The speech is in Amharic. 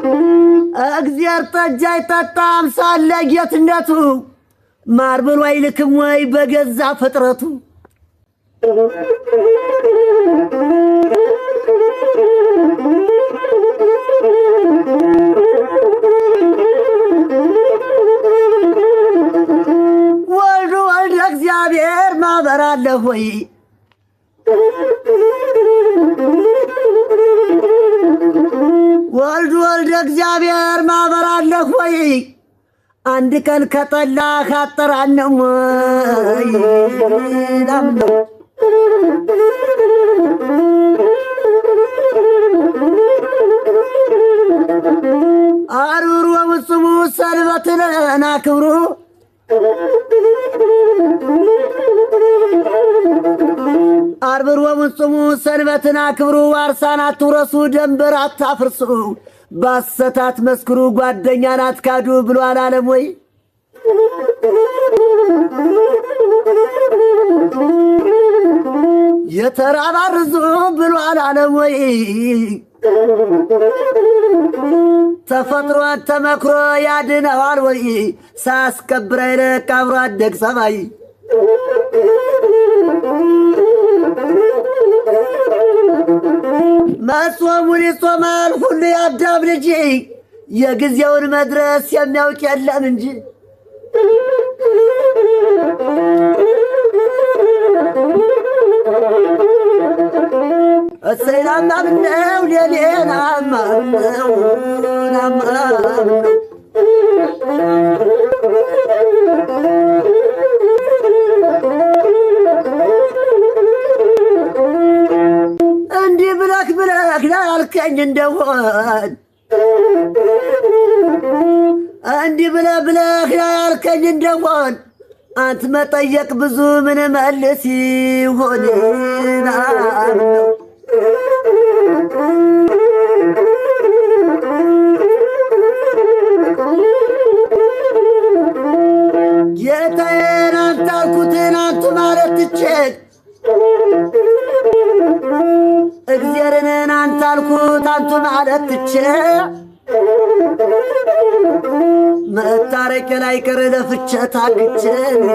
እግዚአብሔር ጠጅ አይጠጣም ሳለ ጌትነቱ ማር ብሎ አይልክም ወይ በገዛ ፍጥረቱ ወልዱ ወልደ እግዚአብሔር ማህበር አለ ሆይ ወልዱ ወልደ እግዚአብሔር ማህበር አለ ሆይ አንድ ቀን ከጠላ ካጠራነው ይላምነው አሩሩ ወስሙ ሰንበትን አክብሩ አርብር ወምጽሙ ሰንበትን አክብሩ ዋርሳን አትውረሱ ደንበር አታፍርሱ ባሰታት መስክሩ ጓደኛን አትካዱ ብሏል ዓለም ወይ የተራባርዙ ብሏል ዓለም ወይ ተፈጥሮን ተመክሮ ያድነዋል ወይ ሳያስከብር አይለቅ አብሮ አደግ ሰማይ መጾሙን ይጾማል ሁሉ ያዳም ልጅ የጊዜውን መድረስ የሚያውቅ የለም እንጂ እሰይናማ ምነው ሌሌናማ ምነው እንዲህ ብለክ ላልከኝ እንደሆን እንዲህ ብለክ ላልከኝ እንደሆን አንተ መጠየቅ ብዙ ምን መልስ ይሆንና ነው ጌታዬን አንተ አልኩትን አንተ ማለት ትችል እግዚአብሔርን አንተ አልኩት አንተ ማለት ትችል መታረቅ ላይ ቀረ ለፍቸት አግቸና